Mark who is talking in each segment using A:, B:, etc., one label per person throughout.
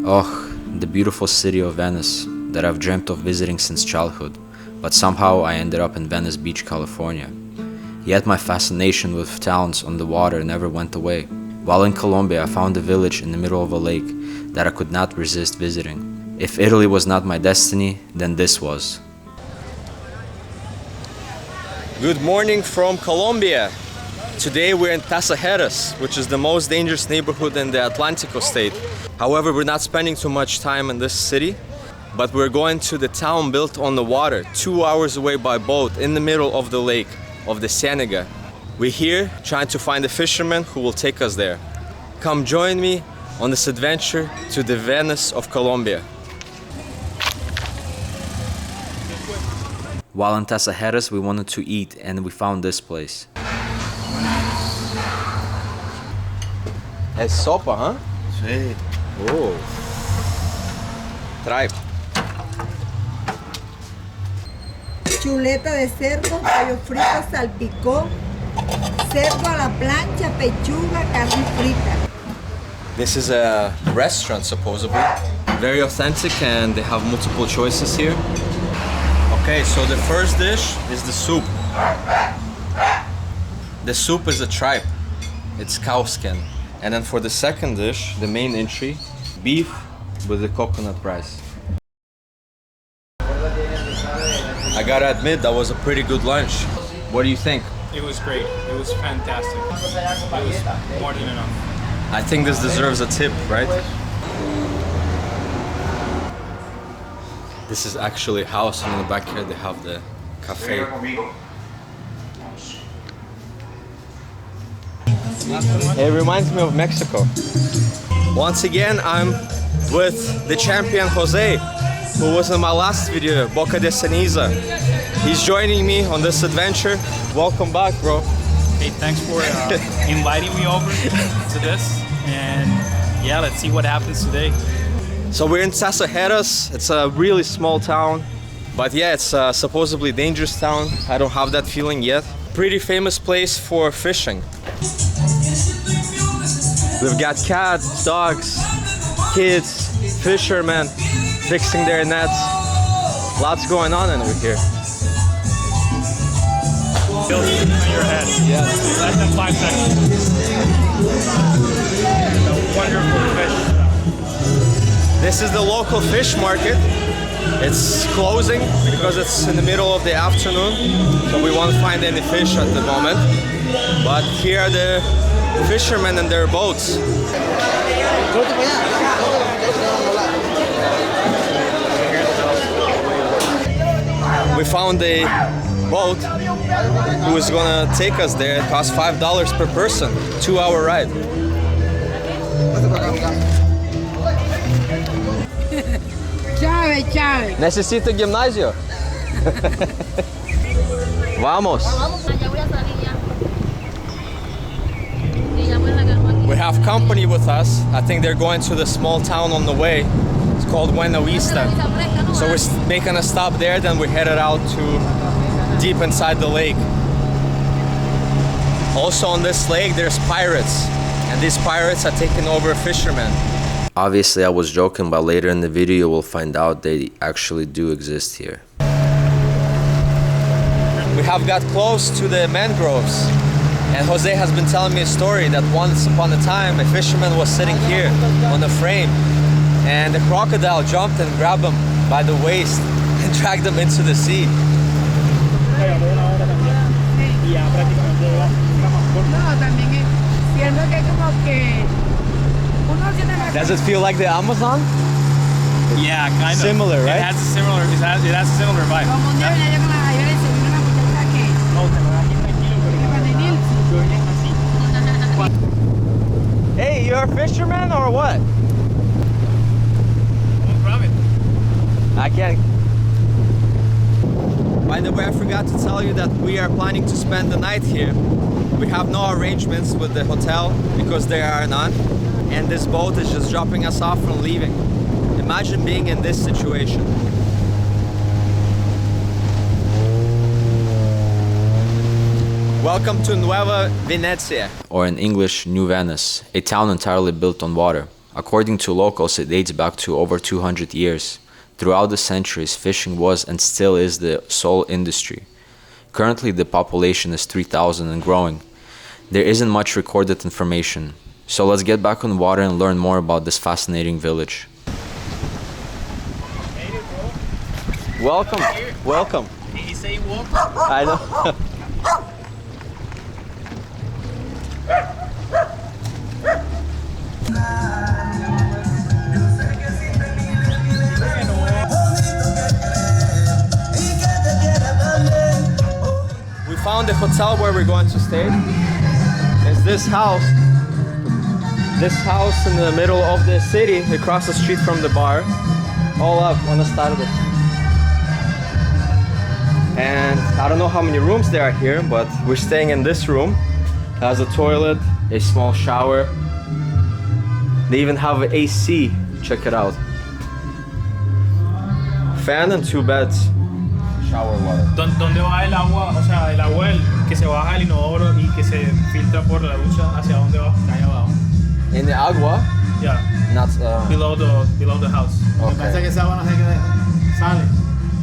A: Oh, the beautiful city of Venice that I've dreamt of visiting since childhood, but somehow I ended up in Venice Beach, California. Yet my fascination with towns on the water never went away. While in Colombia, I found a village in the middle of a lake that I could not resist visiting. If Italy was not my destiny, then this was.
B: Good morning from Colombia. Today we're in Tasajeras, which is the most dangerous neighborhood in the Atlántico state. However, we're not spending too much time in this city, but we're going to the town built on the water, 2 hours away by boat in the middle of the lake of the Ciénaga. We're here trying to find a fisherman who will take us there. Come join me on this adventure to the Venice of Colombia.
A: While in Tasajeras, we wanted to eat and we found this place.
B: Es sopa, huh?
C: Sí.
B: Oh. Tripe.
D: Chuleta de cerdo, pollo frito, salpicón, cerdo a la plancha, pechuga, carne frita.
B: This is a restaurant, supposedly. Very authentic, and they have multiple choices here. Okay, so the first dish is the soup. The soup is a tripe. It's cow skin. And then for the second dish, the main entry, beef with the coconut rice. I gotta admit, that was a pretty good lunch. What do you think?
E: It was great. It was fantastic. It was more than enough.
B: I think this deserves a tip, right? This is actually a house, and in the back here they have the cafe. It reminds me of Mexico. Once again, I'm with the champion Jose, who was in my last video, Boca de Ceniza. He's joining me on this adventure. Welcome back, bro.
E: Hey, thanks for inviting me over to this. And yeah, let's see what happens today.
B: So we're in Tasajeras. It's a really small town. But yeah, it's a supposedly dangerous town. I don't have that feeling yet. Pretty famous place for fishing. We've got cats, dogs, kids, fishermen fixing their nets. Lots going on over here.
E: Build it in your head.
B: Yeah.
E: Less than 5 seconds. It's a wonderful fish.
B: This is the local fish market. It's closing because it's in the middle of the afternoon, so we won't find any fish at the moment. But here are the fishermen and their boats. We found a boat who is gonna take us there. It costs $5 per person, 2-hour ride.
D: Chave.
B: Necesito gimnasio. Vamos. We have company with us. I think they're going to the small town on the way. It's called Buena Vista. So we're making a stop there, then we're headed out to deep inside the lake. Also on this lake, there's pirates. And these pirates are taking over fishermen.
A: Obviously I was joking, but later in the video we'll find out they actually do exist here.
B: We have got close to the mangroves, and Jose has been telling me a story that once upon a time a fisherman was sitting here on a frame, and the crocodile jumped and grabbed him by the waist and dragged him into the sea. Does it feel like the Amazon?
E: Yeah, kind of.
B: Similar, right?
E: It has a similar vibe.
B: Hey, you're a fisherman or what? I can't. By the way, I forgot to tell you that we are planning to spend the night here. We have no arrangements with the hotel because there are none, and this boat is just dropping us off and leaving. Imagine being in this situation. Welcome to Nueva Venecia.
A: Or in English, New Venice, a town entirely built on water. According to locals, it dates back to over 200 years. Throughout the centuries, fishing was and still is the sole industry. Currently, the population is 3,000 and growing. There isn't much recorded information, so let's get back on water and learn more about this fascinating village.
B: Welcome, welcome.
E: Did he say walk?
B: I know. We found the hotel where we're going to stay. It's this house. This house in the middle of the city, across the street from the bar. All up on the start of it. And I don't know how many rooms there are here, but we're staying in this room. It has a toilet, a small shower. They even have an AC. Check it out. Fan and 2 beds. Shower water.
E: ¿Dónde va el agua? O sea, el agua que se baja al inodoro y que se filtra por la ducha, ¿hacia dónde va? Ahí abajo.
B: In the agua,
E: Yeah,
B: not
E: below the house.
C: Lo que pasa es que esa agua no se queda, sale.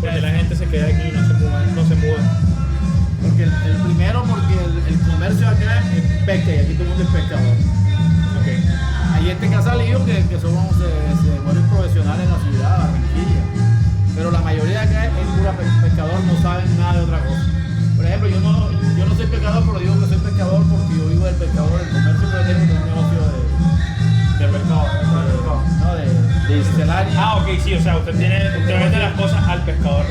E: Porque la gente se queda aquí y no se mueve.
C: Porque el primero, porque el comercio acá es pesca y aquí todo el mundo es pescador.
E: Okay.
C: Hay gente que ha salido que se vuelven profesionales en la ciudad, barranquilla. Pero la mayoría de acá es pura pescador, no saben nada de otra cosa. Por ejemplo, yo no soy pescador, pero digo que soy pescador porque yo vivo del pescador, el comercio que tengo es un negocio de pescado, ¿no? De celaria.
E: Ah, ok, sí, o sea, usted vende las cosas al pescador.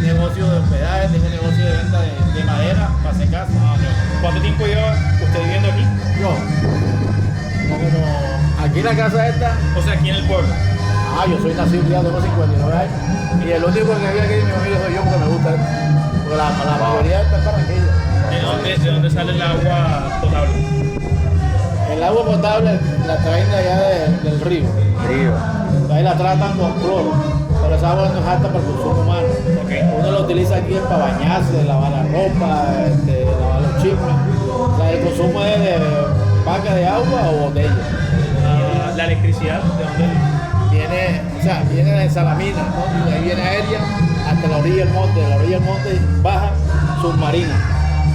C: Negocio de hospedaje, tengo negocio de venta de madera para secarse.
E: ¿Cuánto tiempo lleva usted viviendo aquí?
C: Yo, como aquí en la casa esta,
E: O sea, aquí en el pueblo.
C: yo soy nacido ya, tengo 59 años. Y el único que vive aquí en mi familia soy yo porque me gusta. Porque la mayoría está en Barranquilla.
E: ¿De dónde sale el agua potable?
C: El agua potable la traen de allá del río. Ahí la tratan con cloro. Pero esa agua no es apta para el consumo humano.
E: Okay.
C: Uno la utiliza aquí para bañarse, lavar la ropa, lavar los chismes. El consumo es de vaca de agua o botella.
E: La electricidad, ¿de dónde?
C: Viene de Salamina, ¿no? De ahí viene aérea hasta la orilla del monte. De la orilla del monte baja submarina.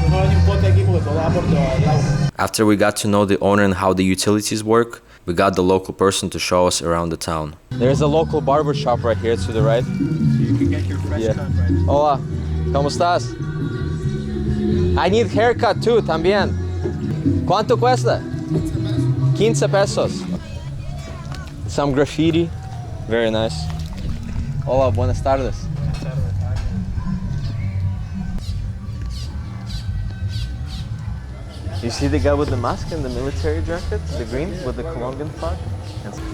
C: No hay un poste aquí porque todo va por debajo del agua.
A: After we got to know the owner and how the utilities work, we got the local person to show us around the town.
B: There's a local barber shop right here to the right.
E: You can get your fresh cut right.
B: Hola, ¿cómo estás? I need haircut too, también. ¿Cuánto cuesta? 15 pesos. Some graffiti. Very nice. Hola, buenas tardes. You see the guy with the mask and the military jacket, the green with the Colombian flag?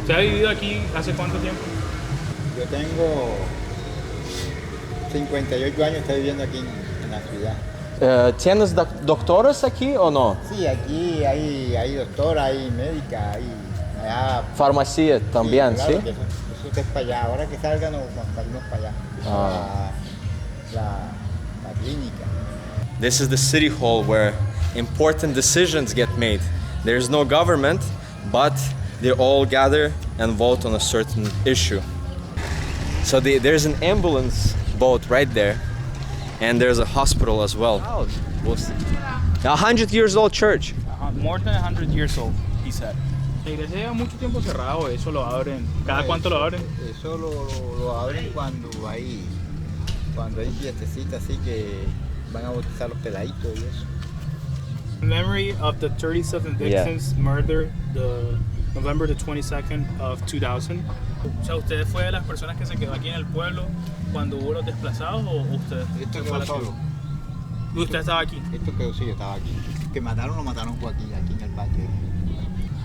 E: ¿Usted ha vivido aquí hace cuánto tiempo?
F: Yo tengo 58 años, estoy viviendo aquí en la ciudad.
B: ¿Tienes doctores aquí o no?
F: Sí, aquí hay doctora, hay médica, hay allá.
B: Farmacia también,
F: claro,
B: ¿sí?
F: que eso es para allá. Ahora que salgan, salimos para allá. La clínica.
B: This is the city hall where important decisions get made. There's no government, but they all gather and vote on a certain issue. So there's an ambulance boat right there, and there's a hospital as well. 100 years old church.
E: More than 100 years old, he said. La iglesia lleva mucho tiempo cerrado, eso lo abren. ¿Cada cuánto lo abren?
F: Eso lo abren cuando hay fiestecitas así que van a bautizar los peladitos y eso.
E: In memory of the 37 victims murdered the November the 22nd of 2000. O sea, ¿usted fue de las personas que se quedó aquí en el pueblo cuando hubo los desplazados o usted?
F: Esto
E: fue a
F: quedó
E: la
F: solo.
E: ciudad? ¿Y usted estaba aquí?
F: Esto quedó, sí, yo estaba aquí. Que mataron, lo mataron fue aquí en el valle.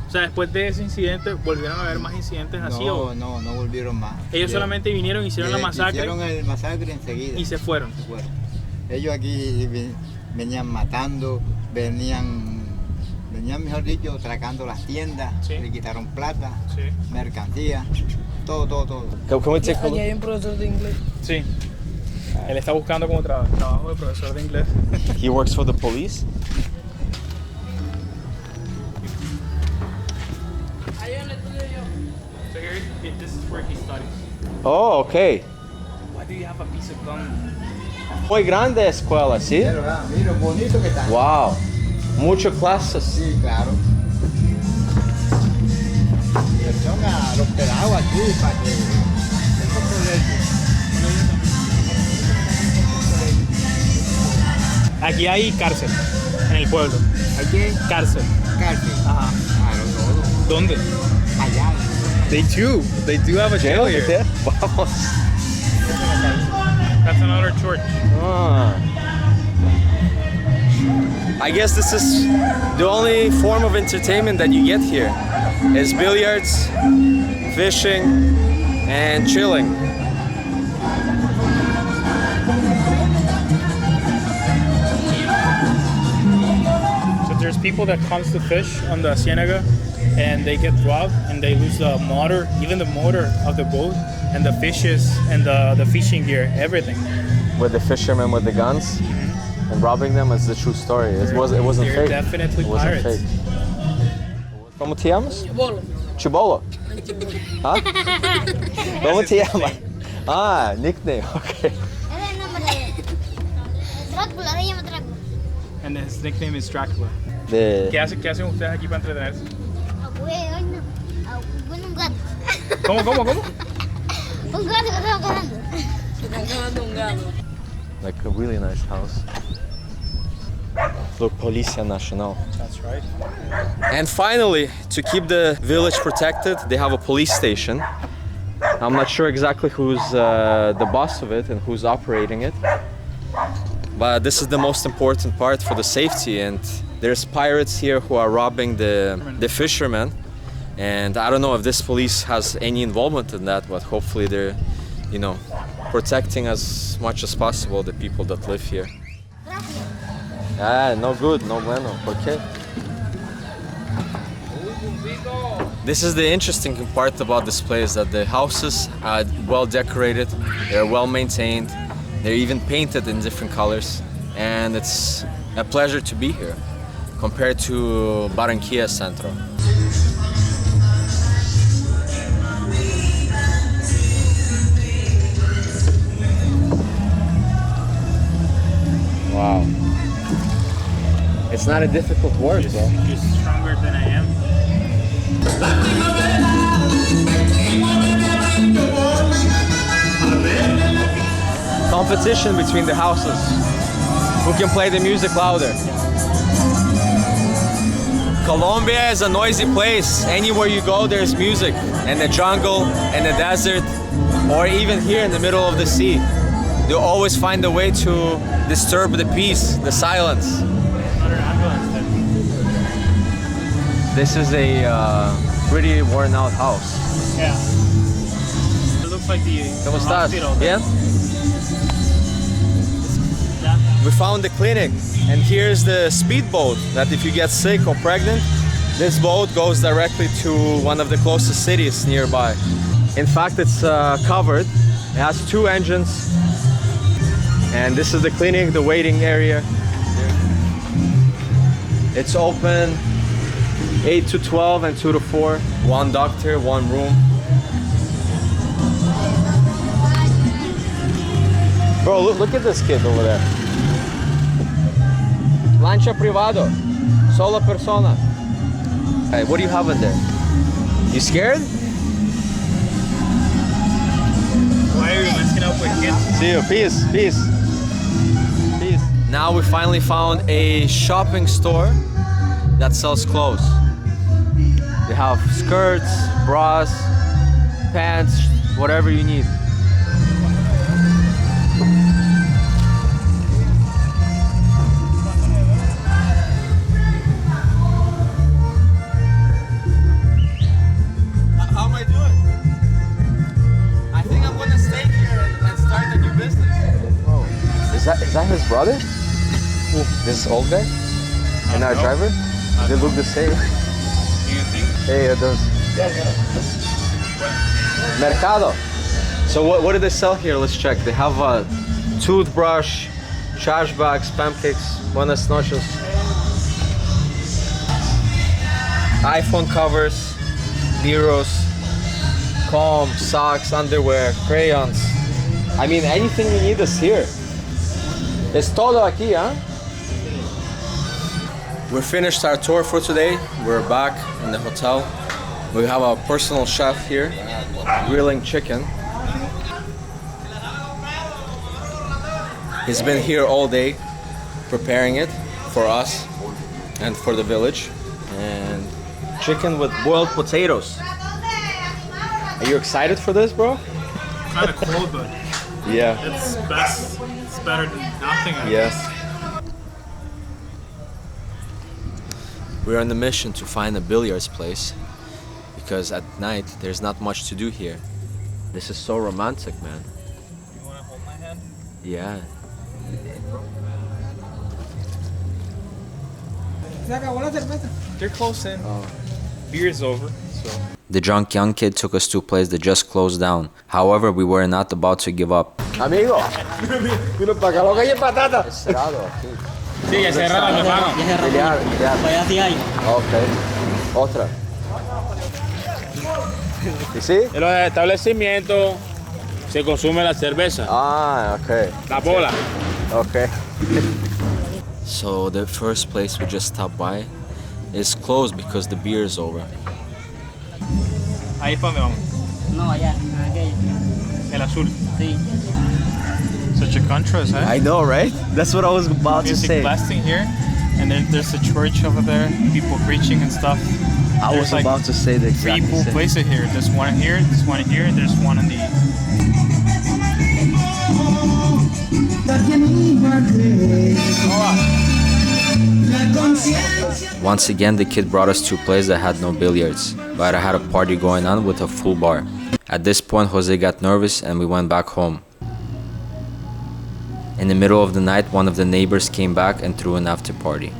E: O sea, después de ese incidente, ¿volvieron a haber más incidentes así o...?
F: No volvieron más.
E: Ellos solamente vinieron, hicieron la masacre
F: Hicieron el masacre enseguida.
E: y se fueron.
F: Ellos aquí venían matando, venían, mejor dicho, atracando las tiendas,
E: Sí.
F: le quitaron plata,
E: Sí.
F: mercancía, todo.
B: Can we take a look?
G: Hay un profesor de inglés.
E: Sí. Él está buscando como trabajo de profesor de inglés.
B: He works for the police.
G: Hay una
E: So here, this is where he studies.
B: Oh, okay.
E: Why do you have a piece of gum?
B: Muy grande escuela, ¿sí?
F: Pero, mira, bonito que está.
B: Wow. Muchas clases.
F: Sí, claro. Y son a los pelados aquí para que tengan colegio.
E: Aquí hay cárcel, en el pueblo.
F: Aquí
E: Cárcel.
F: cárcel.
E: Ajá.
F: Claro, todo.
E: ¿Dónde?
F: Allá.
E: They do have a jail here.
B: Vamos.
E: That's another church.
B: Ah. I guess this is the only form of entertainment that you get here is billiards, fishing, and chilling.
E: So there's people that comes to fish on the Ciénaga and they get robbed and they lose the motor, even the motor of the boat and the fishes and the fishing gear, everything.
B: With the fishermen with the guns and robbing them is the true story. It wasn't
E: They're
B: fake.
E: definitely
B: It wasn't
E: pirates.
B: fake. ¿Cómo te llamas? Chibolo. ¿Ah? ¿Cómo te llamas? Ah, nickname, okay.
G: Ese es el nombre de Drácula, se llama Drácula.
E: And his nickname is Dracula.
B: De...
E: ¿Qué hacen ustedes aquí para entretenerse?
G: Hoy no. Bueno, un gato.
E: ¿Cómo?
G: Un gato que estamos cazando.
B: Like a really nice house. Look, Policia Nacional.
E: That's right.
B: And finally, to keep the village protected, they have a police station. I'm not sure exactly who's the boss of it and who's operating it. But this is the most important part for the safety, and there's pirates here who are robbing the fishermen. And I don't know if this police has any involvement in that, but hopefully they're, protecting as much as possible the people that live here. Ah, no good, no bueno. ¿Por qué? This is the interesting part about this place, that the houses are well decorated, they're well maintained, they're even painted in different colors, and it's a pleasure to be here compared to Barranquilla Centro. Wow. It's not a difficult word, bro.
E: You're stronger than I am.
B: Competition between the houses. Who can play the music louder? Colombia is a noisy place. Anywhere you go, there's music. In the jungle, in the desert, or even here in the middle of the sea. They always find a way to disturb the peace, the silence.
E: Another ambulance then.
B: This is a pretty worn out house.
E: Yeah. It looks like the
B: ¿Cómo estás?
E: hospital.
B: Bien?
E: Yeah.
B: We found the clinic, and here's the speedboat that if you get sick or pregnant, this boat goes directly to one of the closest cities nearby. In fact, it's covered. It has 2 engines. And this is the clinic, the waiting area. It's open 8 to 12 and 2 to 4. 1 doctor, 1 room. Bro, look at this kid over there. Lancha privado, sola persona. Hey, what do you have in there? You scared?
E: Why are you messing up with kids?
B: See you, peace. Now we finally found a shopping store that sells clothes. They have skirts, bras, pants, whatever you need. How am I doing? I think I'm gonna stay here and start a new business. Oh, is that his brother? This old guy? And our driver? They look the same.
E: You think?
B: Hey, it does. Mercado. So what do they sell here? Let's check. They have a toothbrush, trash bags, pancakes. Buenas noches. iPhone covers. Miros, comb, socks, underwear, crayons. I mean, anything you need is here. Es todo aquí, huh? We finished our tour for today. We're back in the hotel. We have a personal chef here, grilling chicken. He's been here all day, preparing it for us and for the village. And chicken with boiled potatoes. Are you excited for this, bro?
E: Kind of cold, but
B: Yeah.
E: it's best. It's better than nothing, I
B: Yes.
E: guess.
B: We're on the mission to find a billiards place because at night there's not much to do here. This is so romantic, man.
E: You want to hold my hand?
B: Yeah.
E: They're close in. Beer's over, so.
A: The drunk young kid took us to a place that just closed down. However, we were not about to give up.
B: Amigo, vino para acá lo que hay patata. Cerrado aquí.
E: Sí, ya cerraron, hermano.
B: Billar.
H: Allá sí hay.
B: Okay. Otra. ¿Y sí?
I: En los establecimientos se consume la cerveza,
B: Ah, okay.
I: la bola.
B: Okay. So the first place we just stopped by is closed because the beer is over.
E: Ahí es para donde vamos.
H: No, allá, aquello.
E: El azul.
H: Sí.
E: Such a contrast, huh?
B: I know, right? That's what I was about to
E: Music
B: say.
E: blasting here, and then there's a church over there, people preaching and stuff.
B: I was
E: There's like
B: about to say the
E: three
B: exact
E: pool
B: same.
E: places here. There's one here, there's one here, there's one in the.
A: Once again, the kid brought us to a place that had no billiards, but I had a party going on with a full bar. At this point, Jose got nervous and we went back home. In the middle of the night, one of the neighbors came back and threw an after party.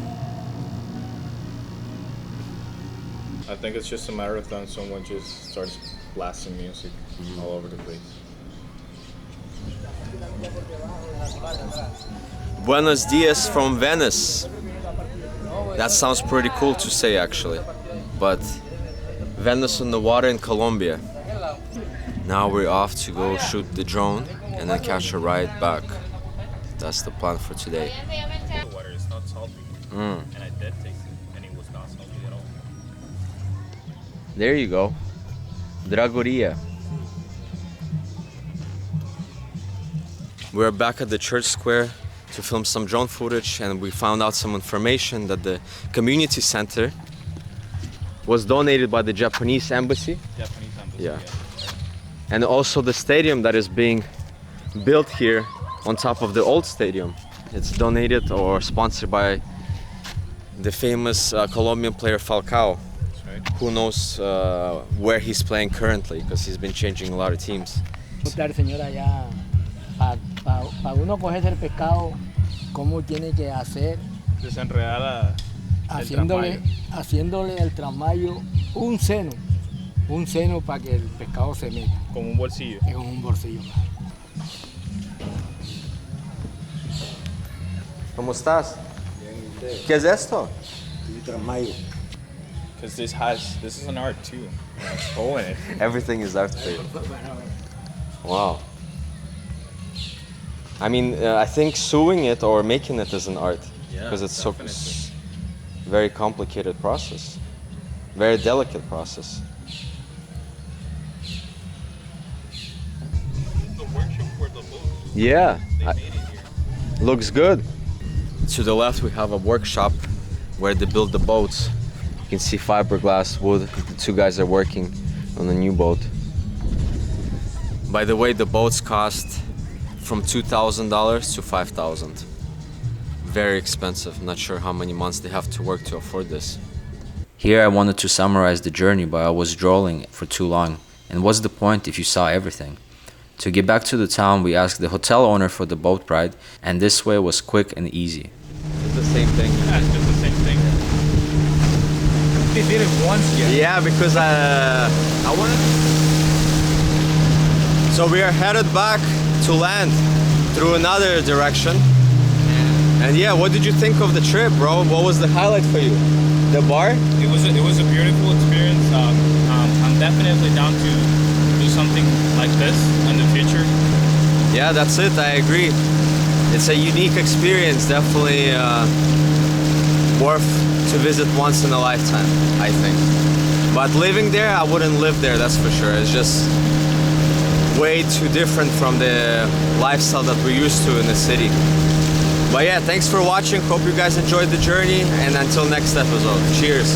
J: I think it's just a matter of time someone just starts blasting music all over the place.
B: Buenos dias from Venice. That sounds pretty cool to say, actually. But Venice on the water in Colombia. Now we're off to go shoot the drone and then catch a ride back. That's the plan for today.
J: The water is not salty, and I did taste it, and it was not salty at all.
B: There you go. Dragoria. We're back at the church square to film some drone footage, and we found out some information that the community center was donated by the Japanese embassy.
J: Japanese embassy.
B: Yeah. And also the stadium that is being built here on top of the old stadium. It's donated or sponsored by the famous Colombian player Falcao.
J: That's right.
B: Who knows where he's playing currently, because he's been changing a lot of teams.
H: Señora, ya para uno cogerse el pescado, cómo tiene que hacer,
E: Desenredar
H: haciéndole el trasmayo un seno para que el pescado se meta
E: como un bolsillo.
H: en un bolsillo.
B: ¿Cómo estás? ¿Qué es esto?
J: Because this is an art too. Oh, in it.
B: Everything is art for you. Wow. I mean, I think sewing it or making it is an art,
J: Yeah,
B: because it's
J: definitely.
B: so very complicated process, very delicate process.
J: The workshop for the boat.
B: Yeah,
J: They made it here.
B: looks good. To the left we have a workshop where they build the boats. You can see fiberglass wood. The two guys are working on a new boat. By the way, the boats cost from $2,000 to $5,000. Very expensive. Not sure how many months they have to work to afford this.
A: Here I wanted to summarize the journey, but I was drooling for too long. And what's the point if you saw everything? To get back to the town, we asked the hotel owner for the boat ride, and this way was quick and easy.
B: It's the same thing.
E: Yeah, it's just the same thing. They did it once yet.
B: Yeah, because I wanted. So we are headed back to land through another direction. And yeah, what did you think of the trip, bro? What was the highlight for you? The bar?
E: It was a beautiful experience. I'm definitely down to do something like this in the future.
B: Yeah, that's it. I agree. It's a unique experience, definitely worth to visit once in a lifetime, I think. But living there, I wouldn't live there, that's for sure. It's just way too different from the lifestyle that we're used to in the city. But yeah, thanks for watching. Hope you guys enjoyed the journey, and until next episode, cheers.